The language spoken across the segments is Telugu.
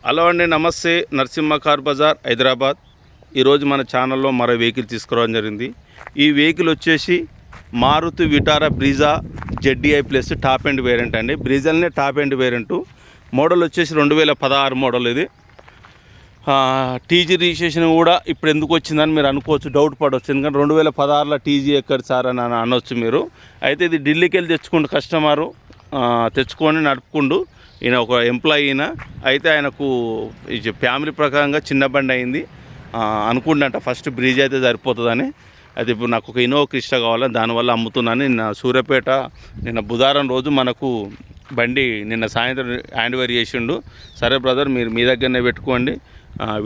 హలో అండి, నమస్తే. నరసింహ కార్ బజార్ హైదరాబాద్. ఈరోజు మన ఛానల్లో మరో వెహికల్ తీసుకురావడం జరిగింది. ఈ వెహికల్ వచ్చేసి Maruti Vitara Brezza ZDI plus top end variant అండి. బ్రీజానే టాప్ ఎండ్ వేరియంటు. మోడల్ వచ్చేసి 2016 మోడల్. ఇది టీజీ రిజిస్ట్రేషన్ కూడా ఇప్పుడు ఎందుకు వచ్చిందని మీరు అనుకోవచ్చు, డౌట్ పడవచ్చు. ఎందుకంటే 2016లో టీజీ ఎక్కడ సార్ అని అనొచ్చు మీరు. అయితే ఇది ఢిల్లీకి వెళ్ళి తెచ్చుకుంటూ కస్టమరు తెచ్చుకొని నడుపుకుంటూ, ఈయన ఒక ఎంప్లాయీ. అయితే ఆయనకు ఫ్యామిలీ ప్రకారంగా చిన్న బండి అయింది అనుకుంటా. ఫస్ట్ బ్రీజ్ అయితే సరిపోతుందని. అయితే ఇప్పుడు నాకు ఒక ఇన్నోవా క్రిస్టా కావాలని దానివల్ల అమ్ముతున్నాను. నిన్న సూర్యాపేట నిన్న బుధవారం రోజు మనకు బండి నిన్న సాయంత్రం హ్యాండ్ ఓవర్ చేసిండు. సరే బ్రదర్, మీరు మీ దగ్గరనే పెట్టుకోండి,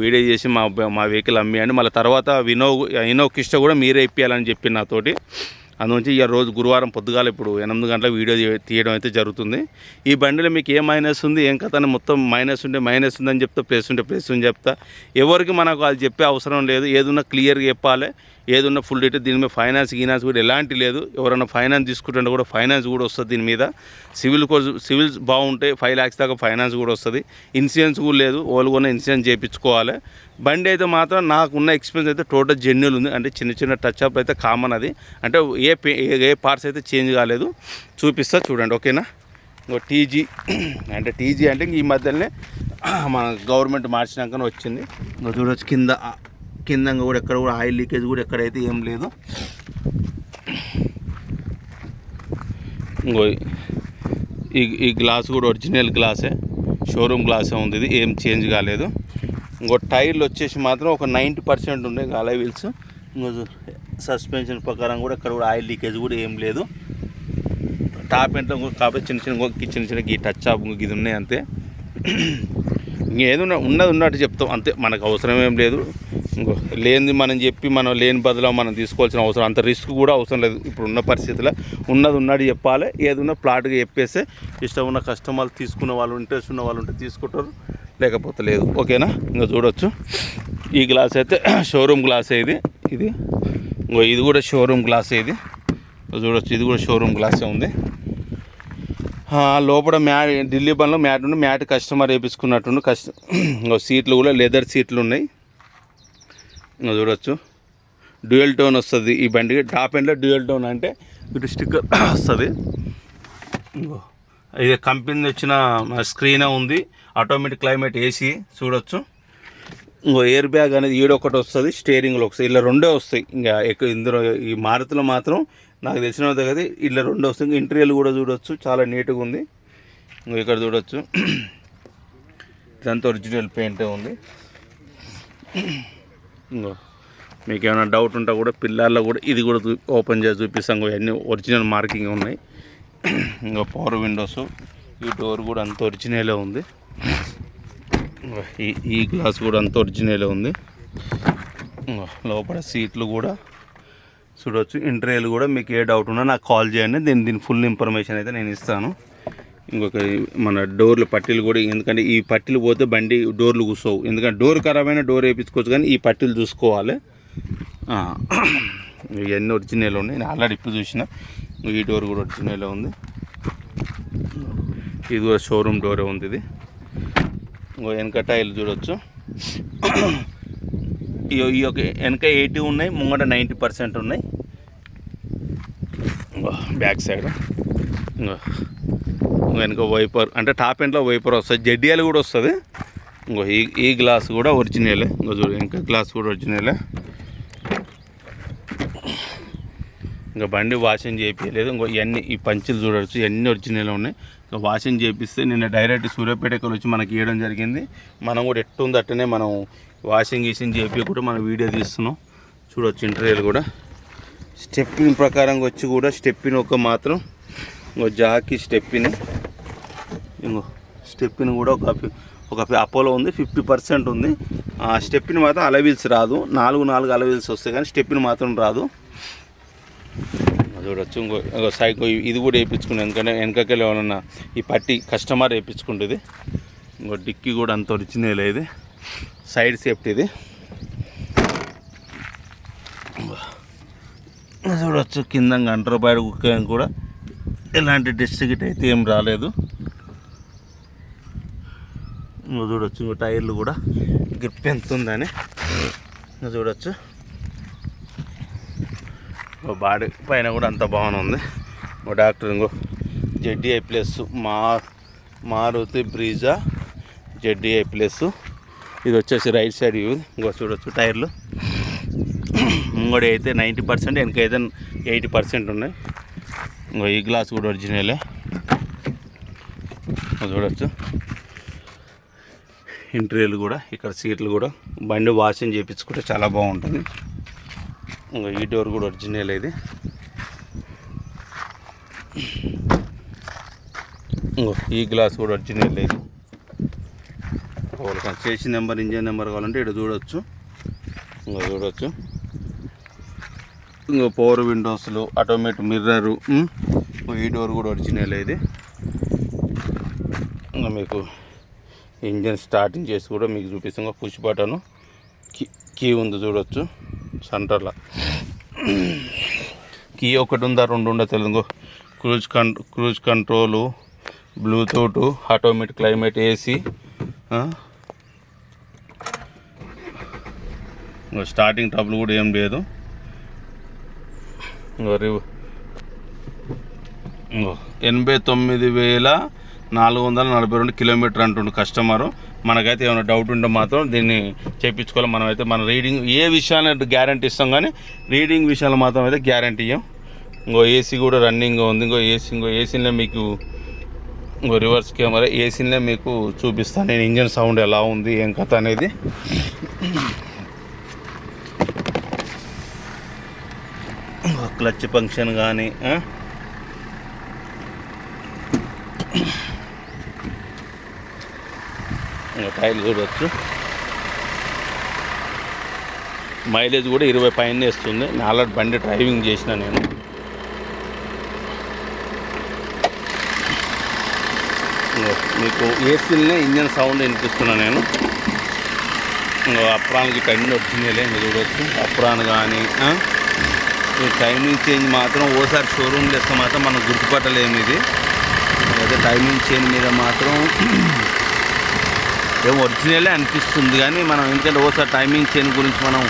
వీడియో చేసి మా వెహికల్ అమ్మేయండి, మళ్ళీ తర్వాత ఇన్నోవా క్రిస్టా కూడా మీరే ఇప్పించాలని చెప్పి నాతోటి. అందునుంచి ఈ రోజు గురువారం పొద్దుగాల ఇప్పుడు 8 గంటల వీడియో తీయడం అయితే జరుగుతుంది. ఈ బండిలో మీకు ఏ మైనస్ ఉంది, ఏం కథ అని మొత్తం మైనస్ ఉంటే మైనస్ ఉందని చెప్తా, ప్లస్ ఉంటే ప్లస్ అని చెప్తా. ఎవరికి మనకు అది చెప్పే అవసరం లేదు. ఏదున్నా క్లియర్గా చెప్పాలి, ఏదున్నా ఫుల్ డీటెయిల్. దీని మీద ఫైనాన్స్ కూడా ఎలాంటి లేదు. ఎవరైనా ఫైనాన్స్ తీసుకుంటుంటే కూడా ఫైనాన్స్ కూడా వస్తుంది. దీని మీద సివిల్స్ బాగుంటే 5 lakhs దాకా ఫైనాన్స్ కూడా వస్తుంది. ఇన్సూరెన్స్ కూడా లేదు, వాళ్ళు కూడా ఇన్సూరెన్స్ చేయించుకోవాలి. బండి అయితే మాత్రం నాకున్న ఎక్స్పీరియన్స్ అయితే టోటల్ జెన్యున్ ఉంది. అంటే చిన్న టచ్అప్ అయితే కామన్. అది అంటే ఏ పార్ట్స్ అయితే చేంజ్ కాలేదు. చూపిస్తా చూడండి, ఓకేనా. ఇంకో టీజీ అంటే ఈ మధ్యలోనే మన గవర్నమెంట్ మార్చినాకనే వచ్చింది. ఇంకా చూడవచ్చు కింద కూడా ఎక్కడ కూడా ఆయిల్ లీకేజ్ కూడా ఎక్కడైతే ఏం లేదు. ఇంకో ఈ గ్లాస్ కూడా ఒరిజినల్ గ్లాసే, షోరూమ్ గ్లాసే ఉంది. ఇది ఏం చేంజ్ కాలేదు. ఇంకో టైర్లు వచ్చేసి మాత్రం ఒక 90% ఉన్నాయి అలై వీల్స్. ఇంకో సస్పెన్షన్ ప్రకారం కూడా ఇక్కడ కూడా ఆయిల్ లీకేజ్ కూడా ఏం లేదు. టాప్ ఎంట్లో కాబట్టి చిన్న ఈ టచ్ అప్ ఇది ఉన్నాయి అంతే. ఇంకేదో ఉన్నట్టు చెప్తాం అంతే, మనకు అవసరం ఏం లేదు. ఇంకో లేనిది మనం చెప్పి మనం లేని బదులు మనం తీసుకోవాల్సిన అవసరం, అంత రిస్క్ కూడా అవసరం లేదు. ఇప్పుడు ఉన్న పరిస్థితుల్లో ఉన్నట్టు చెప్పాలి. ఏదన్నా ప్లాట్గా చెప్పేస్తే ఇష్టం ఉన్న కస్టమర్లు తీసుకున్న వాళ్ళు, ఇంట్రెస్ట్ ఉన్న వాళ్ళు ఉంటే తీసుకుంటారు, లేకపోతే లేదు, ఓకేనా. ఇంకా చూడవచ్చు ఈ గ్లాస్ అయితే షోరూమ్ గ్లాసే. ఇది ఇంకో ఇది కూడా షోరూమ్ గ్లాసే. ఇది చూడవచ్చు, ఇది కూడా షోరూమ్ గ్లాసే ఉంది. లోపల ఢిల్లీ బండ్లో మ్యాట్ కస్టమర్ వేయించుకున్నట్టుండు. ఇంకో సీట్లు కూడా లెదర్ సీట్లు ఉన్నాయి. ఇంకా చూడవచ్చు డ్యూయల్ టోన్ వస్తుంది ఈ బండికి. టాప్ ఎండ్లో డ్యూయల్ టోన్ అంటే ఇటు స్టిక్కర్ వస్తుంది. ఇంకో ఇది కంపెనీ వచ్చిన స్క్రీన్ ఉంది. ఆటోమేటిక్ క్లైమేట్ ఏసీ చూడవచ్చు. ఇంకో ఎయిర్ బ్యాగ్ అనేది ఈడొకటి వస్తుంది, స్టీరింగ్లో వస్తుంది. ఇలా 2 వస్తాయి. ఇంకా ఇందులో ఈ మారుతిలో మాత్రం నాకు తెలిసిన కదా ఇలా 2 వస్తాయి. ఇంటీరియర్ కూడా చూడవచ్చు, చాలా నీట్గా ఉంది. ఇంకో ఇక్కడ చూడవచ్చు ఇదంతా ఒరిజినల్ పెయింటే ఉంది. ఇంకో మీకు ఏమైనా డౌట్ ఉంటే కూడా పిల్లల్లో కూడా ఇది కూడా ఓపెన్ చేసి చూపిస్తాం. అన్నీ ఒరిజినల్ మార్కింగ్ ఉన్నాయి. ఇంకా పవర్ విండోస్, ఈ డోర్ కూడా అంత ఒరిజినలే ఉంది. ఈ గ్లాస్ కూడా అంత ఒరిజినలే ఉంది. లోపల సీట్లు కూడా చూడవచ్చు. ఇంటీరియర్ కూడా మీకు ఏ డౌట్ ఉన్నా నాకు కాల్ చేయండి, దీని ఫుల్ ఇన్ఫర్మేషన్ అయితే నేను ఇస్తాను. ఇంకొక మన డోర్లు పట్టీలు కూడా, ఎందుకంటే ఈ పట్టీలు పోతే బండి డోర్లు కూర్చోవు. ఎందుకంటే డోర్ ఖరాబ్ అయినా డోర్ వేయించుకోవచ్చు, కానీ ఈ పట్టీలు చూసుకోవాలి. ఇవన్నీ ఒరిజినల్ ఉన్నాయి. నేను ఆల్రెడీ ఇప్పుడు చూసిన. ఈ డోర్ కూడా ఒరిజినల్ ఉంది. ఇది కూడా షోరూమ్ డోరే ఉంది. ఇది ఇంకో వెనక టైర్లు చూడవచ్చు. ఈ ఒక వెనక 80 ఉన్నాయి, ముంగట 90% ఉన్నాయి. బ్యాక్ సైడ్ వెనక వైపర్, అంటే టాప్ ఎండ్లో వైపర్ వస్తుంది. జెడ్డీఎల్ కూడా వస్తుంది. ఇంకో ఈ గ్లాస్ కూడా ఒరిజినలే. ఇంకో చూడు ఇంకా గ్లాస్ కూడా ఒరిజినలే. ఇంకా బండి వాషింగ్ చేయించలేదు. ఇంకో ఇవన్నీ ఈ పంచులు చూడవచ్చు, ఇవన్నీ ఒరిజినల్ ఉన్నాయి. ఇంకా వాషింగ్ చేపిస్తే నిన్న డైరెక్ట్ సూర్యాపేటకి వచ్చి మనకి ఇవ్వడం జరిగింది. మనం కూడా ఎట్టుంది అట్టనే మనం వాషింగ్ చేపి కూడా మనం వీడియో తీస్తున్నాం. చూడవచ్చు ఇంటీరియర్ కూడా స్టెప్పిన్ ప్రకారంగా వచ్చి కూడా స్టెప్పిన్ ఒక మాత్రం ఇంకో జాకీ స్టెప్పిన్. ఇంకో స్టెప్పిన్ కూడా ఒక అపోలో ఉంది, 50% ఉంది. ఆ స్టెప్పిన్ మాత్రం అలవీల్స్ రాదు. 4 అలవీల్స్ వస్తాయి, కానీ స్టెప్పిన్ మాత్రం రాదు. చూడవచ్చు ఇంకో సైకో ఇది కూడా వేయించుకున్నాను. ఎందుకంటే వెనకకెళ్ళి ఏమన్నా ఈ పట్టి కస్టమర్ వేయించుకుంటుంది. ఇంకో డిక్కీ కూడా అంత ఒరిజినల్. ఇది సైడ్ సేఫ్టీ. ఇది చూడవచ్చు కింద అంటర్ బయట కుక్క కూడా ఎలాంటి డస్ట్ గిట్ అయితే ఏం రాలేదు. చూడొచ్చు. ఇంకో టైర్లు కూడా గ్రిప్ ఎంత ఉందని చూడొచ్చు. బాడీ పైన కూడా అంత బాగానే ఉంది. డాక్టర్ ఇంకో ZDI plus Maruti Brezza ZDI plus. ఇది వచ్చేసి రైట్ సైడ్ వ్యూ. ఇంకో చూడొచ్చు టైర్లు ముంగడి అయితే 90%, వెనకైతే 80% ఉన్నాయి. ఇంకో ఈ గ్లాస్ కూడా ఒరిజినలే చూడొచ్చు. ఇంటీరియర్ కూడా ఇక్కడ సీట్లు కూడా బండి వాషింగ్ చేయించుకుంటే చాలా బాగుంటుంది. ఇంకో ఈ డోర్ కూడా ఒరిజినల్. ఇది ఇంకో ఈ గ్లాస్ కూడా ఒరిజినల్. ఇది చేసిన నెంబర్, ఇంజన్ నెంబర్ కావాలంటే ఇక్కడ చూడొచ్చు. ఇంకో చూడొచ్చు. ఇంకో పవర్ విండోస్లు, ఆటోమేటిక్ మిర్రరు. ఈ డోర్ కూడా ఒరిజినల్. ఇది ఇంకా మీకు ఇంజన్ స్టార్టింగ్ చేసి కూడా మీకు చూపిస్తాం. పుష్ బటను, కీ ఉంది చూడొచ్చు. సెంటర్లో కీ ఒకటి ఉందా, 2 ఉందా Telugu. Cruise control, Bluetooth, automatic climate, AC. Starting trouble కూడా ఏం లేదు. 89,442 కిలోమీటర్ అంటుండు కస్టమరు. మనకైతే ఏమైనా డౌట్ ఉంటే మాత్రం దీన్ని చేయించుకోవాలి. మనమైతే మన రీడింగ్ ఏ విషయాన్ని గ్యారంటీ ఇస్తాం, కానీ రీడింగ్ విషయాలు మాత్రం అయితే గ్యారంటీ ఇవ్వం. ఇంకో AC కూడా రన్నింగ్ ఉంది. ఇంకో ఏసీలో మీకు రివర్స్ కెమెరా, ఏసీలో మీకు చూపిస్తాను నేను ఇంజన్ సౌండ్ ఎలా ఉంది, ఏం కథ అనేది. క్లచ్ ఫంక్షన్ కానీ టైర్లు చూడవచ్చు. మైలేజ్ కూడా 20 పైన ఇస్తుంది. ఆల్రెడీ బండి డ్రైవింగ్ చేసిన నేను. మీకు ఏసీలనే ఇంజన్ సౌండ్ వినిపిస్తున్నాను నేను. అప్రాన్కి టైమింగ్ వచ్చిందిలే చూడవచ్చు. అప్రాన్ కానీ టైమింగ్ చేంజ్ మాత్రం ఓసారి షోరూమ్లో వేస్తే మాత్రం మనం గుర్తుపట్టలేము. ఇది అయితే టైమింగ్ చేంజ్ మీద మాత్రం ఏమో ఒరిజినలే అనిపిస్తుంది, కానీ మనం ఎందుకంటే ఓసారి టైమింగ్ చేంజ్ గురించి మనం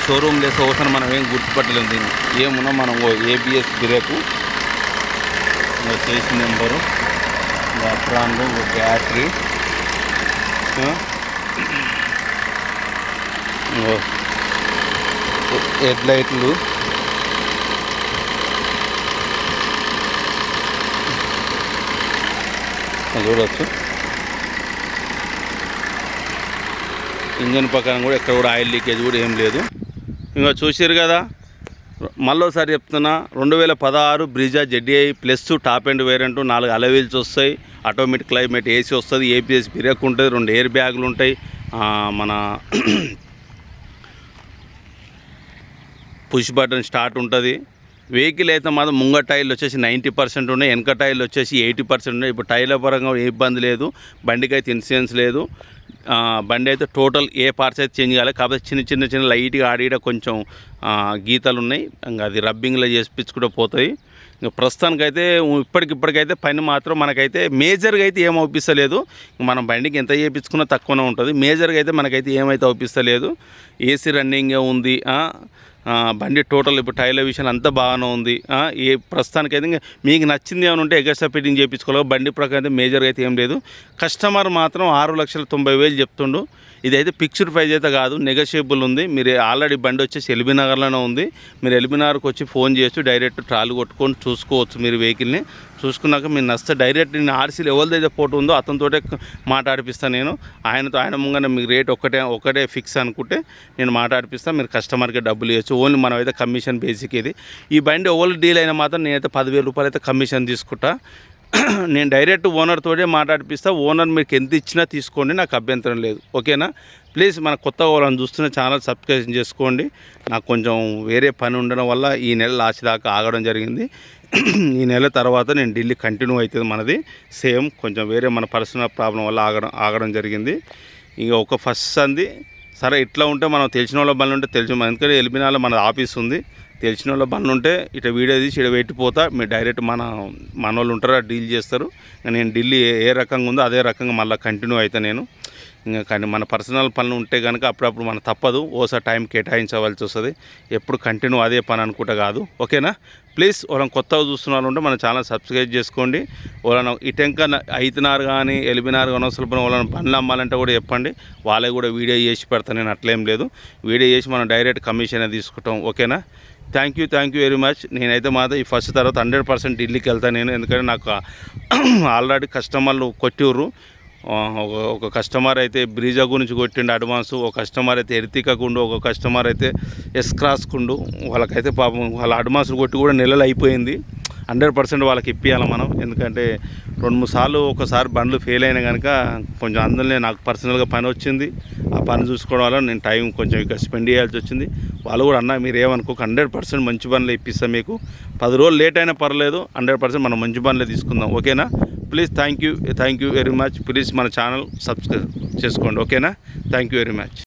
షోరూమ్లో వేస్తే ఓసారి మనం ఏం గుర్తుపట్టలేము. దీన్ని ఏమున్నా మనం ABS బ్రేకు, చేసిన నెంబరు, అప్రాన్లు, బ్యాటరీ, హెడ్ లైట్లు, చూడవచ్చు. ఇంజన్ ప్రకారం కూడా ఎక్కడ కూడా ఆయిల్ లీకేజ్ కూడా ఏం లేదు. ఇంకా చూసారు కదా, మళ్ళీసారి చెప్తున్నా, 2016 Brezza ZDI plus top and variant, 4 Alai wheels వస్తాయి, ఆటోమేటిక్ క్లైమేట్ AC వస్తుంది, ABS బ్రేక్ ఉంటుంది, 2 ఎయిర్ బ్యాగులు ఉంటాయి, మన పుష్ బటన్ స్టార్ట్ ఉంటుంది. వెహికల్ అయితే మాత్రం ముంగ టైర్లు వచ్చేసి 90% ఉన్నాయి, వెనక టైర్లు వచ్చేసి 80% ఉన్నాయి. ఇప్పుడు టైర్ల పరంగా ఏ ఇబ్బంది లేదు, బండికి అయితే ఇన్సూరెన్స్ లేదు. బండి అయితే టోటల్ ఏ పార్ట్స్ అయితే చేంజ్ కాలేదు. కాకపోతే చిన్న లైట్గా ఆడిడ కొంచెం గీతలు ఉన్నాయి, ఇంకా అది రబ్బింగ్లో చేపించుకుంటూ పోతాయి. ఇంకా ప్రస్తుతానికైతే ఇప్పటికైతే పని మాత్రం మనకైతే మేజర్గా అయితే ఏం అవుపిస్తలేదు. మనం బండికి ఎంత చేయించుకున్నా తక్కువనే ఉంటుంది. మేజర్గా అయితే మనకైతే ఏమైతే అవుపిస్తలేదు. AC రన్నింగే ఉంది. బండి టోటల్ ఇప్పుడు టైర్ల విషయాలు అంతా బాగానే ఉంది. ఏ ప్రస్తుతానికైతే ఇంకా మీకు నచ్చింది ఏమైనా ఉంటే ఎక్స్ట్రా ఫిట్టింగ్ చేయించుకోవాలి. బండి ప్రకారం అయితే మేజర్గా అయితే ఏం లేదు. కస్టమర్ మాత్రం 6,90,000 చెప్తుండు. ఇదైతే ఫిక్స్డ్ ప్రైస్ అయితే కాదు, నెగోషియబుల్ ఉంది. మీరు ఆల్రెడీ బండి వచ్చేసి LB నగర్లోనే ఉంది. మీరు LB నగర్కి వచ్చి ఫోన్ చేసి డైరెక్ట్ ట్రాలీ కొట్టుకొని చూసుకోవచ్చు. మీరు వెహికల్ని చూసుకున్నాక మీరు నచ్చితే డైరెక్ట్ నేను RCలో ఎవరిదైతే ఫోటో ఉందో అతనితోటే మాట్లాడిపిస్తాను నేను. ఆయన ముంగన మీకు రేట్ ఒకటే ఫిక్స్ అనుకుంటే నేను మాట్లాడిపిస్తాను. మీరు కస్టమర్కి డబ్బులు ఇవ్వచ్చు. ఓన్లీ మనం అయితే కమిషన్ బేసిక్. ఇది ఈ బండి ఓవర్ డీల్ అయినా మాత్రం నేనైతే 10,000 రూపాయలు అయితే కమిషన్ తీసుకుంటా. నేను డైరెక్ట్ ఓనర్తోనే మాట్లాడిపిస్తా. ఓనర్ మీకు ఎంత ఇచ్చినా తీసుకోండి, నాకు అభ్యంతరం లేదు. ఓకేనా? ప్లీజ్ మన కొత్త వాళ్ళని చూస్తున్న ఛానల్ సబ్స్క్రైబ్ చేసుకోండి. నాకు కొంచెం వేరే పని ఉండడం వల్ల ఈ నెల లాస్ట్ దాకా ఆగడం జరిగింది. ఈ నెల తర్వాత నేను ఢిల్లీ కంటిన్యూ అవుతుంది మనది. సేమ్ కొంచెం వేరే మన పర్సనల్ ప్రాబ్లం వల్ల ఆగడం జరిగింది. ఇక ఒక ఫస్ట్ అంది సరే ఇట్లా ఉంటే మనం తెలిసిన వాళ్ళ బండ్లు ఉంటే ఎందుకంటే ఎల్బినాలో మన ఆఫీస్ ఉంది. తెలిసిన వాళ్ళ బండ్లు ఉంటే ఇట్లా వీడియో తీసి ఇక్కడ పెట్టిపోతా. మీరు డైరెక్ట్ మన వాళ్ళు ఉంటారు, డీల్ చేస్తారు. నేను ఢిల్లీ ఏ రకంగా ఉందో అదే రకంగా మళ్ళీ కంటిన్యూ అవుతా నేను. ఇంకా కానీ మన పర్సనల్ పనులు ఉంటే కనుక అప్పుడప్పుడు మన తప్పదు, ఓసారి టైం కేటాయించవలసి వస్తుంది. ఎప్పుడు కంటిన్యూ అదే పని అనుకుంటా కాదు. ఓకేనా? ప్లీజ్ వాళ్ళని కొత్తగా చూస్తున్నారు ఉంటే మన ఛానల్ సబ్స్క్రైబ్ చేసుకోండి. వాళ్ళని ఇటెంక అయితున్నారు కానీ ఎలిపినారు కానీ అసలు వాళ్ళని పనులు అమ్మాలంటే కూడా చెప్పండి, వాళ్ళే కూడా వీడియో చేసి పెడతాను. నేను అట్లేం లేదు, వీడియో చేసి మనం డైరెక్ట్ కమిషన్ తీసుకుంటాం. ఓకేనా? Thank you very much. నేనైతే మాత్రం ఈ ఫస్ట్ తర్వాత 100% ఢిల్లీకి వెళ్తాను నేను. ఎందుకంటే నాకు ఆల్రెడీ కస్టమర్లు కొట్టిర్రు. ఒక కస్టమర్ అయితే బ్రీజా గురించి కొట్టిండు అడ్వాన్సు, ఒక కస్టమర్ అయితే ఎర్తికకుండు, ఒక కస్టమర్ అయితే ఎస్క్రాస్కుండు. వాళ్ళకైతే పాపం వాళ్ళ అడ్వాన్సులు కొట్టి కూడా నెలలు అయిపోయింది. 100% వాళ్ళకి ఇప్పియాలి మనం. ఎందుకంటే 2-3 సార్లు ఒకసారి బండ్లు ఫెయిల్ అయినా కనుక కొంచెం అందులోనే నాకు పర్సనల్గా పని వచ్చింది. ఆ పని చూసుకోవడం వల్ల నేను టైం కొంచెం ఇక్కడ స్పెండ్ చేయాల్సి వచ్చింది. వాళ్ళు కూడా అన్న మీరు ఏమనుకోక 100% మంచి బండ్లు ఇప్పిస్తాం మీకు. 10 రోజులు లేట్ అయినా పర్లేదు, 100% మనం మంచి బండ్లే తీసుకుందాం. ఓకేనా? Please thank you very much. Please మన ఛానల్ సబ్స్క్రైబ్ చేసుకోండి. ఓకేనా? Thank you very much.